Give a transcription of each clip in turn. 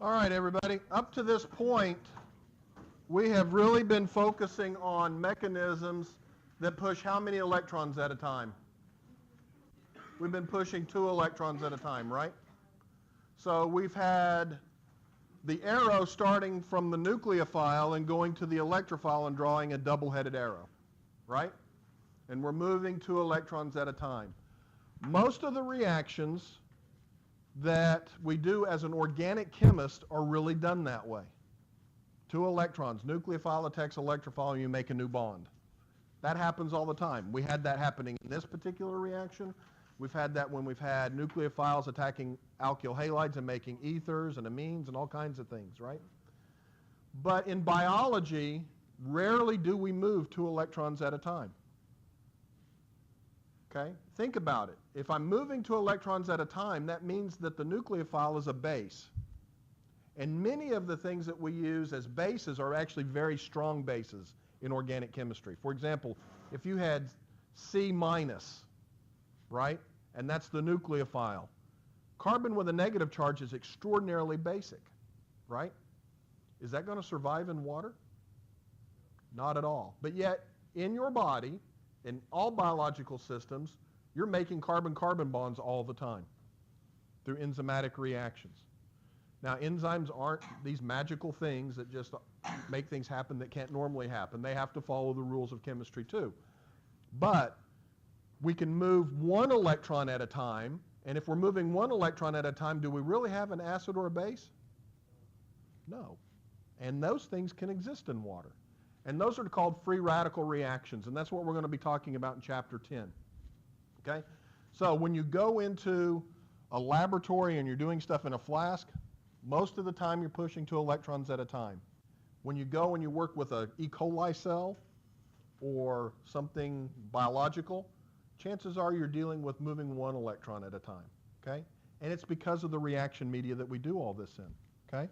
All right, everybody. Up to this point, we have really been focusing on mechanisms that push how many electrons at a time? We've been pushing 2 electrons at a time, right? So we've had the arrow starting from the nucleophile and going to the electrophile and drawing a double-headed arrow, right? And we're moving 2 electrons at a time. Most of the reactions that we do as an organic chemist are really done that way. 2 electrons, nucleophile attacks electrophile, and you make a new bond. That happens all the time. We had that happening in this particular reaction. We've had that when we've had nucleophiles attacking alkyl halides and making ethers and amines and all kinds of things, right? But in biology, rarely do we move 2 electrons at a time. Okay? Think about it. If I'm moving 2 electrons at a time, that means that the nucleophile is a base. And many of the things that we use as bases are actually very strong bases in organic chemistry. For example, if you had C minus, right, and that's the nucleophile, carbon with a negative charge is extraordinarily basic, right? Is that going to survive in water? Not at all. But yet, in your body, in all biological systems, you're making carbon-carbon bonds all the time through enzymatic reactions. Now, enzymes aren't these magical things that just make things happen that can't normally happen. They have to follow the rules of chemistry too. But we can move 1 electron at a time, and if we're moving 1 electron at a time, do we really have an acid or a base? No. And those things can exist in water. And those are called free radical reactions, and that's what we're going to be talking about in Chapter 10. Okay? So when you go into a laboratory and you're doing stuff in a flask, most of the time you're pushing 2 electrons at a time. When you go and you work with an E. coli cell or something biological, chances are you're dealing with moving 1 electron at a time. Okay? And it's because of the reaction media that we do all this in. Okay?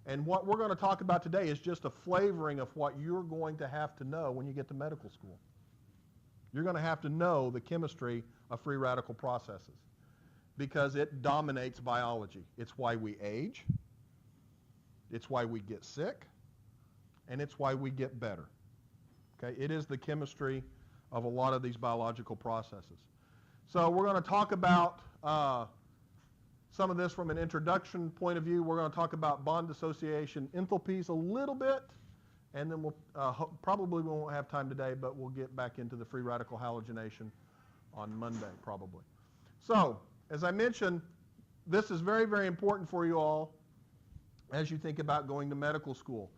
And what we're going to talk about today is just a flavoring of what you're going to have to know when you get to medical school. You're going to have to know the chemistry of free radical processes because it dominates biology. It's why we age, it's why we get sick, and it's why we get better. Okay? It is the chemistry of a lot of these biological processes. So we're going to talk about some of this from an introduction point of view. We're going to talk about bond dissociation enthalpies a little bit, and then we'll probably we won't have time today, but we'll get back into the free radical halogenation on Monday probably. So, as I mentioned, this is very, very important for you all as you think about going to medical school.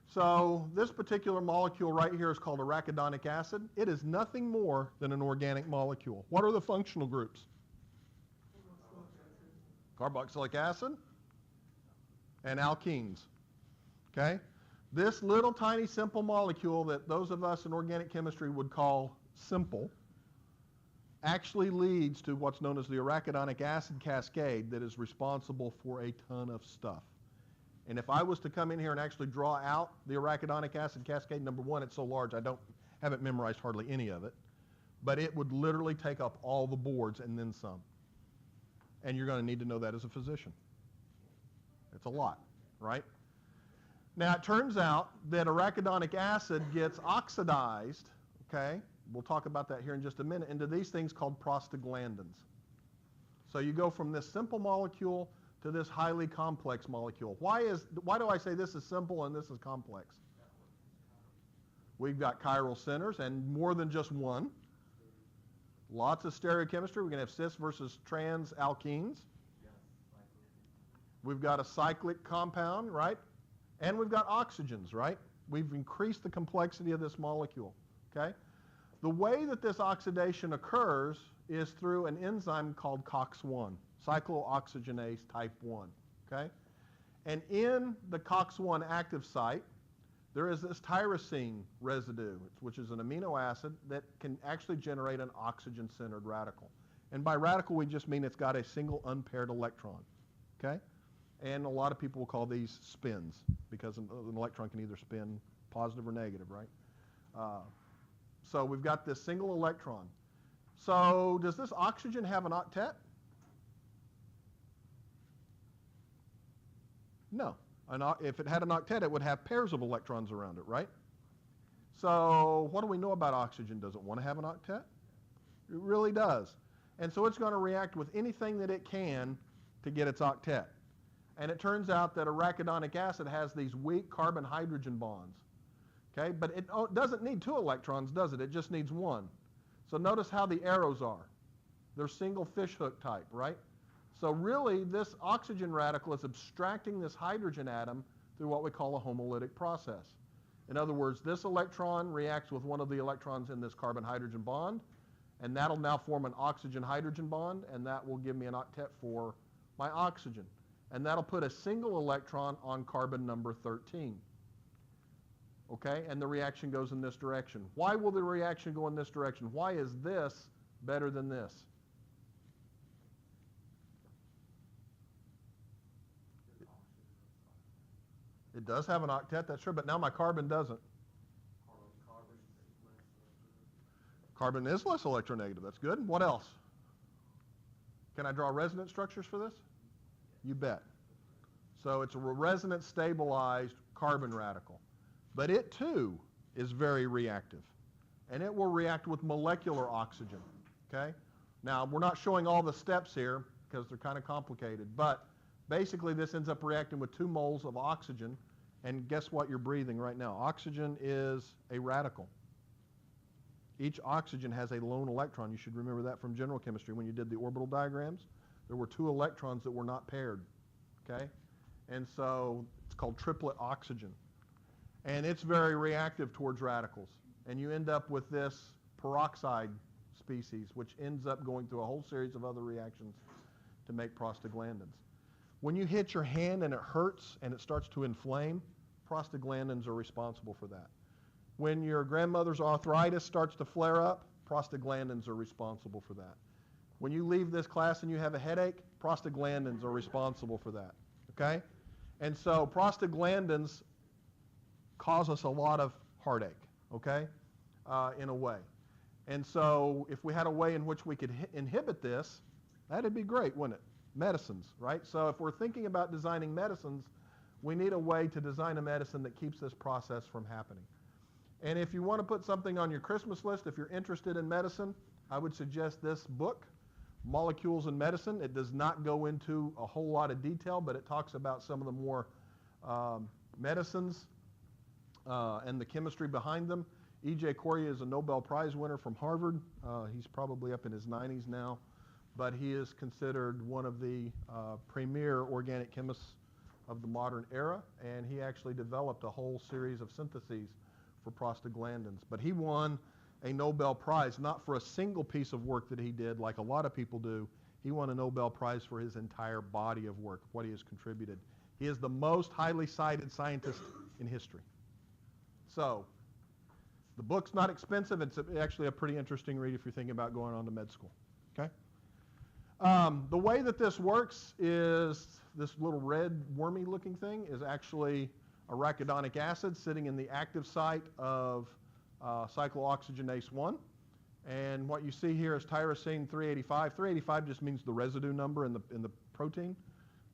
So this particular molecule right here is called arachidonic acid. It is nothing more than an organic molecule. What are the functional groups? Carboxylic acid and alkenes. Okay? This little tiny simple molecule that those of us in organic chemistry would call simple actually leads to what's known as the arachidonic acid cascade that is responsible for a ton of stuff. And if I was to come in here and actually draw out the arachidonic acid cascade, number one, it's so large I haven't memorized hardly any of it, but it would literally take up all the boards and then some. And you're going to need to know that as a physician. It's a lot, right? Now, it turns out that arachidonic acid gets oxidized, okay? We'll talk about that here in just a minute, into these things called prostaglandins. So you go from this simple molecule to this highly complex molecule. Why do I say this is simple and this is complex? We've got chiral centers, and more than just one. Lots of stereochemistry. We're going to have cis versus trans alkenes. We've got a cyclic compound, right? And we've got oxygens, right? We've increased the complexity of this molecule, okay? The way that this oxidation occurs is through an enzyme called COX-1, cyclooxygenase type 1, okay? And in the COX-1 active site, there is this tyrosine residue, which is an amino acid that can actually generate an oxygen-centered radical. And by radical, we just mean it's got a single unpaired electron, okay? And a lot of people will call these spins because an electron can either spin positive or negative, right? So we've got this single electron. So does this oxygen have an octet? No. If it had an octet, it would have pairs of electrons around it, right? So what do we know about oxygen? Does it want to have an octet? It really does. And so it's going to react with anything that it can to get its octet. And it turns out that arachidonic acid has these weak carbon-hydrogen bonds. Okay? But it doesn't need 2 electrons, does it? It just needs 1. So notice how the arrows are. They're single fishhook type, right? So really, this oxygen radical is abstracting this hydrogen atom through what we call a homolytic process. In other words, this electron reacts with one of the electrons in this carbon-hydrogen bond, and that'll now form an oxygen-hydrogen bond, and that will give me an octet for my oxygen. And that'll put a single electron on carbon number 13. Okay, and the reaction goes in this direction. Why will the reaction go in this direction? Why is this better than this? It does have an octet, that's true, but now my carbon doesn't. Carbon is less electronegative, that's good. What else? Can I draw resonance structures for this? You bet. So it's a resonance stabilized carbon radical. But it too is very reactive. And it will react with molecular oxygen, okay? Now, we're not showing all the steps here because they're kind of complicated, but basically this ends up reacting with 2 moles of oxygen, and guess what you're breathing right now? Oxygen is a radical. Each oxygen has a lone electron. You should remember that from general chemistry when you did the orbital diagrams. There were 2 electrons that were not paired, okay? And so it's called triplet oxygen. And it's very reactive towards radicals. And you end up with this peroxide species, which ends up going through a whole series of other reactions to make prostaglandins. When you hit your hand and it hurts and it starts to inflame, prostaglandins are responsible for that. When your grandmother's arthritis starts to flare up, prostaglandins are responsible for that. When you leave this class and you have a headache, prostaglandins are responsible for that, okay? And so prostaglandins cause us a lot of heartache, okay, in a way. And so if we had a way in which we could inhibit this, that'd be great, wouldn't it? Medicines, right? So if we're thinking about designing medicines, we need a way to design a medicine that keeps this process from happening. And if you want to put something on your Christmas list, if you're interested in medicine, I would suggest this book, Molecules in Medicine. It does not go into a whole lot of detail, but it talks about some of the more medicines and the chemistry behind them. E.J. Corey is a Nobel Prize winner from Harvard. He's probably up in his 90s now, but he is considered one of the premier organic chemists of the modern era, and he actually developed a whole series of syntheses for prostaglandins. But he won a Nobel Prize, not for a single piece of work that he did like a lot of people do. He won a Nobel Prize for his entire body of work, what he has contributed. He is the most highly cited scientist in history. So the book's not expensive. It's actually a pretty interesting read if you're thinking about going on to med school. Okay? The way that this works is this little red wormy looking thing is actually arachidonic acid sitting in the active site of cyclooxygenase 1. And what you see here is tyrosine 385. 385 just means the residue number in the protein.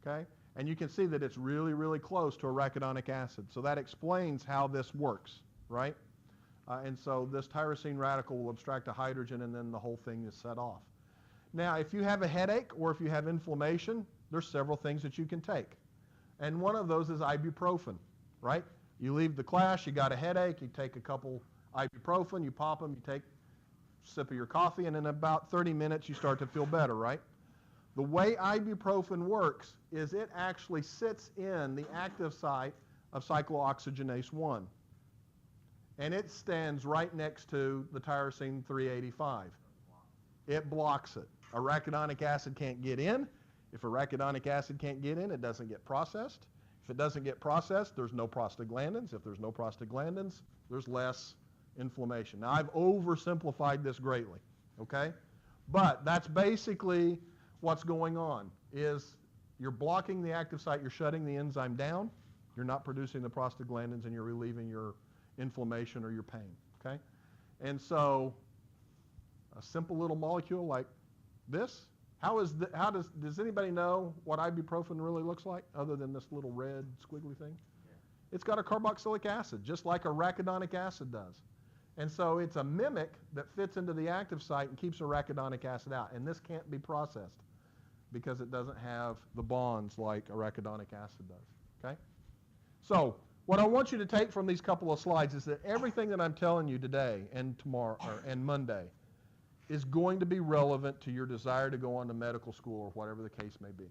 Okay? And you can see that it's really, really close to arachidonic acid. So that explains how this works, right? And so this tyrosine radical will abstract a hydrogen, and then the whole thing is set off. Now, if you have a headache or if you have inflammation, there's several things that you can take. And one of those is ibuprofen, right? You leave the class, you got a headache, you take a couple ibuprofen, you pop them, you take a sip of your coffee, and in about 30 minutes you start to feel better, right? The way ibuprofen works is it actually sits in the active site of cyclooxygenase 1. And it stands right next to the tyrosine 385. It blocks it. Arachidonic acid can't get in. If arachidonic acid can't get in, it doesn't get processed. If it doesn't get processed, there's no prostaglandins. If there's no prostaglandins, there's less inflammation. Now, I've oversimplified this greatly, okay? But that's basically what's going on, is you're blocking the active site, you're shutting the enzyme down, you're not producing the prostaglandins, and you're relieving your inflammation or your pain, okay? And so a simple little molecule like this Does anybody know what ibuprofen really looks like other than this little red squiggly thing? Yeah. It's got a carboxylic acid, just like arachidonic acid does. And so it's a mimic that fits into the active site and keeps arachidonic acid out. And this can't be processed because it doesn't have the bonds like arachidonic acid does. Okay? So what I want you to take from these couple of slides is that everything that I'm telling you today and tomorrow and Monday is going to be relevant to your desire to go on to medical school or whatever the case may be.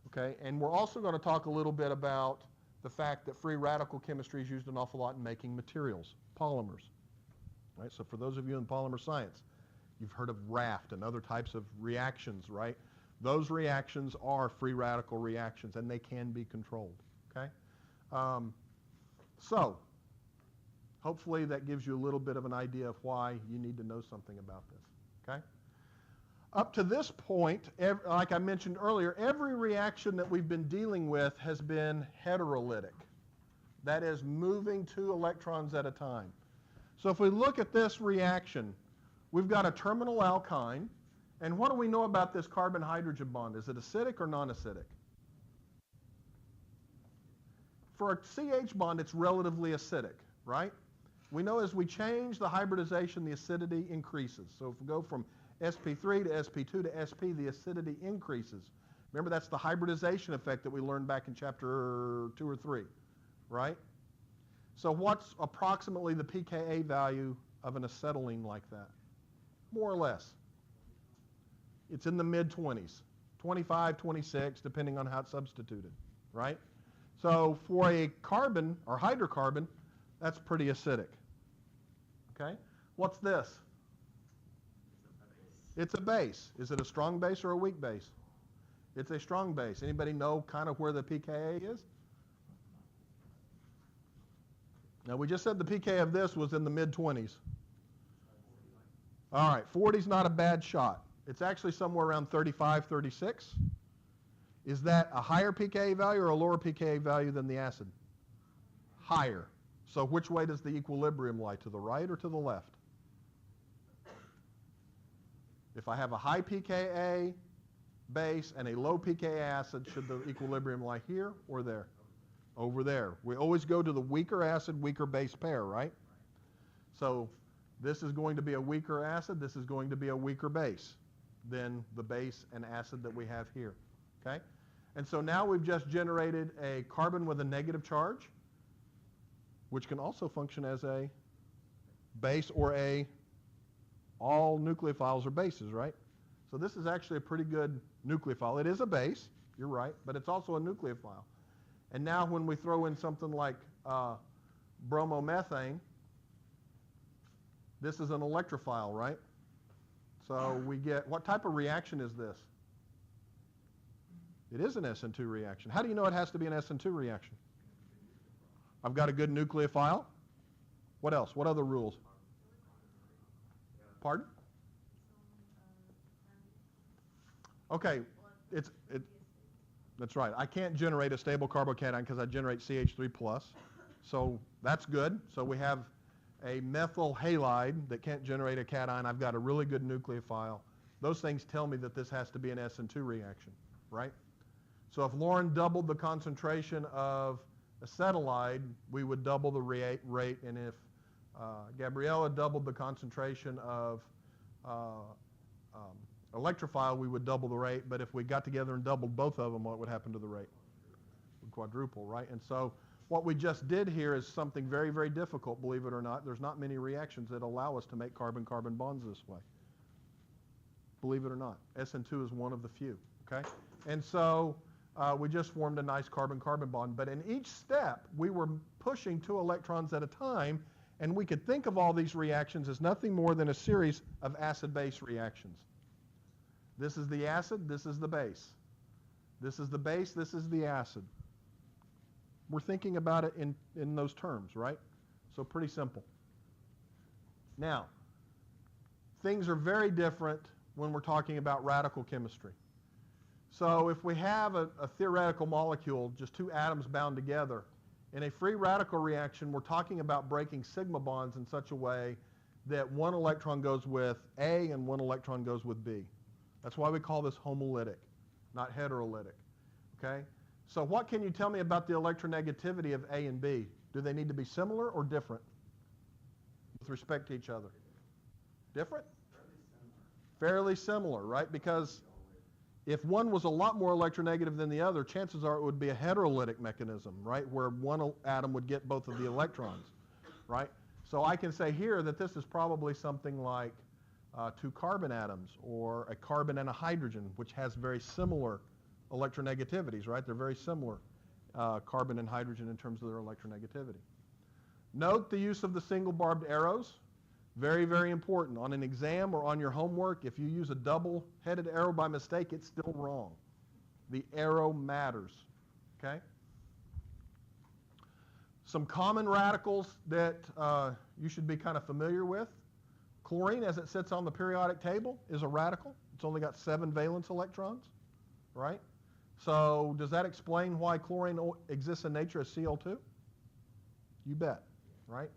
Okay? And we're also going to talk a little bit about the fact that free radical chemistry is used an awful lot in making materials, polymers. Right? So for those of you in polymer science, you've heard of raft and other types of reactions, right? Those reactions are free radical reactions, and they can be controlled. Okay? So hopefully that gives you a little bit of an idea of why you need to know something about this. Okay? Up to this point, like I mentioned earlier, every reaction that we've been dealing with has been heterolytic. That is, moving 2 electrons at a time. So if we look at this reaction, we've got a terminal alkyne, and what do we know about this carbon-hydrogen bond? Is it acidic or non-acidic? For a CH bond, it's relatively acidic, right? We know as we change the hybridization, the acidity increases. So if we go from sp3 to sp2 to sp, the acidity increases. Remember, that's the hybridization effect that we learned back in chapter 2 or 3, right? So what's approximately the pKa value of an acetylene like that? More or less. It's in the mid-20s, 25, 26, depending on how it's substituted, right? So for a carbon or hydrocarbon, that's pretty acidic. Okay? What's this? It's a base. Is it a strong base or a weak base? It's a strong base. Anybody know kind of where the pKa is? Now, we just said the pK of this was in the mid-20s. All right, 40 is not a bad shot. It's actually somewhere around 35, 36. Is that a higher pKa value or a lower pKa value than the acid? Higher. So which way does the equilibrium lie, to the right or to the left? If I have a high pKa base and a low pKa acid, should the equilibrium lie here or there? Over there. We always go to the weaker acid, weaker base pair, right? So this is going to be a weaker acid. This is going to be a weaker base than the base and acid that we have here. Okay? And so now we've just generated a carbon with a negative charge, which can also function as a base or all nucleophiles are bases, right? So this is actually a pretty good nucleophile. It is a base, you're right, but it's also a nucleophile. And now when we throw in something like bromomethane, this is an electrophile, right? So we get, what type of reaction is this? It is an SN2 reaction. How do you know it has to be an SN2 reaction? I've got a good nucleophile. What else? What other rules? Pardon? Okay, that's right. I can't generate a stable carbocation because I generate CH3+. So that's good. So we have a methyl halide that can't generate a cation. I've got a really good nucleophile. Those things tell me that this has to be an SN2 reaction, right? So if Lauren doubled the concentration of acetylide, we would double the rate. And if Gabriella doubled the concentration of electrophile, we would double the rate. But if we got together and doubled both of them, what would happen to the rate? It would quadruple, right? And so what we just did here is something very, very difficult, believe it or not. There's not many reactions that allow us to make carbon-carbon bonds this way. Believe it or not. SN2 is one of the few, okay? And so we just formed a nice carbon-carbon bond. But in each step, we were pushing 2 electrons at a time, and we could think of all these reactions as nothing more than a series of acid-base reactions. This is the acid, this is the base. This is the base, this is the acid. We're thinking about it in those terms, right? So pretty simple. Now, things are very different when we're talking about radical chemistry. So if we have a theoretical molecule, just 2 atoms bound together, in a free radical reaction, we're talking about breaking sigma bonds in such a way that 1 electron goes with A and 1 electron goes with B. That's why we call this homolytic, not heterolytic. Okay? So what can you tell me about the electronegativity of A and B? Do they need to be similar or different with respect to each other? Different? Fairly similar, right? Because if one was a lot more electronegative than the other, chances are it would be a heterolytic mechanism, right? Where one atom would get both of the electrons, right? So I can say here that this is probably something like two carbon atoms or a carbon and a hydrogen, which has very similar electronegativities, right? They're very similar, carbon and hydrogen, in terms of their electronegativity. Note the use of the single barbed arrows. Very, very important. On an exam or on your homework, if you use a double-headed arrow by mistake, it's still wrong. The arrow matters, okay? Some common radicals that you should be kind of familiar with. Chlorine, as it sits on the periodic table, is a radical. It's only got 7 valence electrons, right? So does that explain why chlorine exists in nature as Cl2? You bet, right?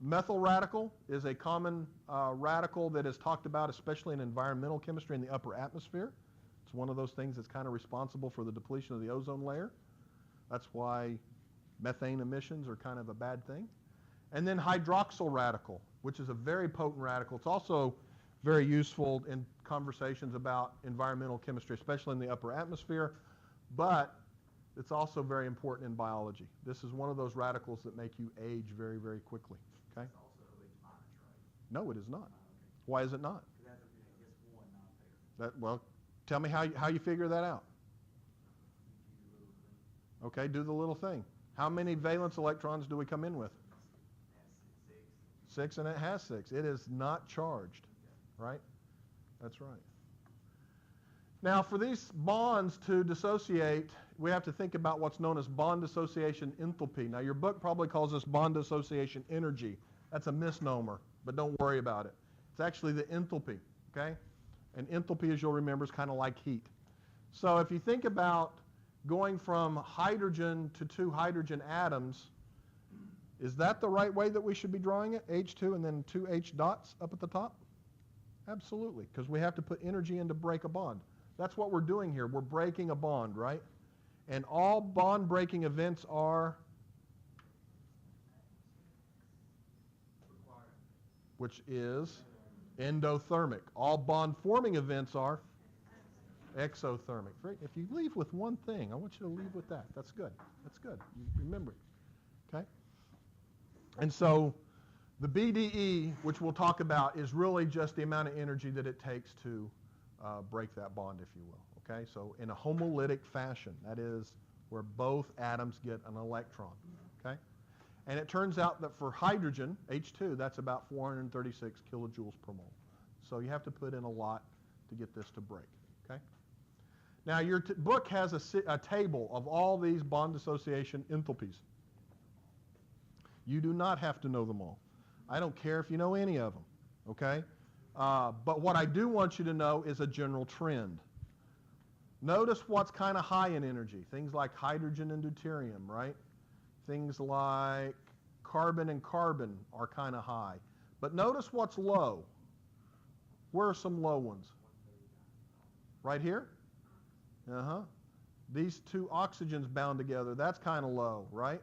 Methyl radical is a common radical that is talked about, especially in environmental chemistry, in the upper atmosphere. It's one of those things that's kind of responsible for the depletion of the ozone layer. That's why methane emissions are kind of a bad thing. And then hydroxyl radical, which is a very potent radical. It's also very useful in conversations about environmental chemistry, especially in the upper atmosphere, but it's also very important in biology. This is one of those radicals that make you age very, very quickly. Okay? It's also electronic, right? No, it is not. Okay. Why is it not? Because that's just one non-pair. Well, tell me how you figure that out. Okay, do the little thing. How many valence electrons do we come in with? That's 6. 6, and it has 6. It is not charged, right? That's right. Now, for these bonds to dissociate, we have to think about what's known as bond dissociation enthalpy. Now, your book probably calls this bond dissociation energy. That's a misnomer, but don't worry about it. It's actually the enthalpy, okay? And enthalpy, as you'll remember, is kind of like heat. So if you think about going from hydrogen to 2 hydrogen atoms, is that the right way that we should be drawing it? H2 and then 2 H dots up at the top? Absolutely, because we have to put energy in to break a bond. That's what we're doing here. We're breaking a bond, right? And all bond-breaking events are, which is endothermic. All bond-forming events are exothermic. If you leave with one thing, I want you to leave with that. That's good. That's good. You remember it. Okay? And so the BDE, which we'll talk about, is really just the amount of energy that it takes to break that bond, if you will. Okay? So in a homolytic fashion, that is where both atoms get an electron. Okay? And it turns out that for hydrogen, H2, that's about 436 kilojoules per mole. So you have to put in a lot to get this to break. Okay? Now, your book has a table of all these bond dissociation enthalpies. You do not have to know them all. I don't care if you know any of them, okay? But what I do want you to know is a general trend. Notice what's kind of high in energy. Things like hydrogen and deuterium, right? Things like carbon and carbon are kind of high. But notice what's low. Where are some low ones? Right here? Uh-huh. These 2 oxygens bound together, that's kind of low, right?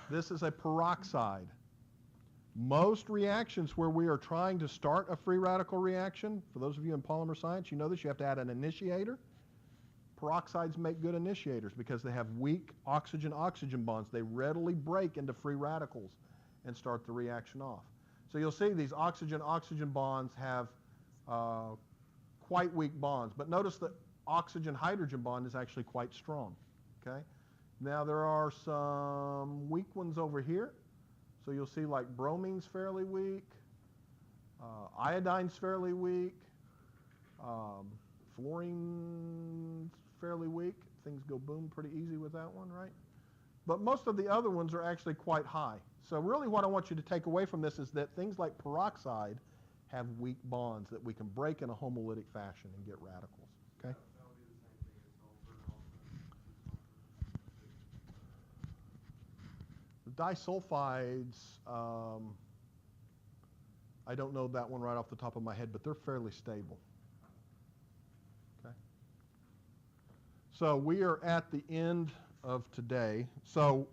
This is a peroxide. Most reactions where we are trying to start a free radical reaction, for those of you in polymer science, you know this, you have to add an initiator. Peroxides make good initiators because they have weak oxygen-oxygen bonds. They readily break into free radicals and start the reaction off. So you'll see these oxygen-oxygen bonds have quite weak bonds. But notice the oxygen-hydrogen bond is actually quite strong. Okay? Now there are some weak ones over here. So you'll see like bromine's fairly weak, iodine's fairly weak, fluorine's fairly weak. Things go boom pretty easy with that one, right? But most of the other ones are actually quite high. So really what I want you to take away from this is that things like peroxide have weak bonds that we can break in a homolytic fashion and get radicals, okay? Disulfides, I don't know that one right off the top of my head, but they're fairly stable. So we are at the end of today. So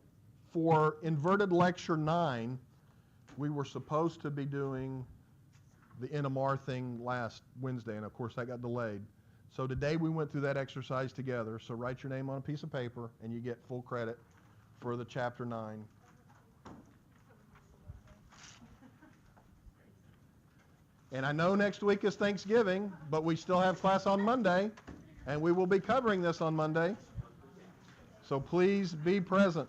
for inverted lecture 9, we were supposed to be doing the NMR thing last Wednesday, and of course that got delayed. So today we went through that exercise together. So write your name on a piece of paper, and you get full credit for the chapter 9. And I know next week is Thanksgiving, but we still have class on Monday, and we will be covering this on Monday. So please be present.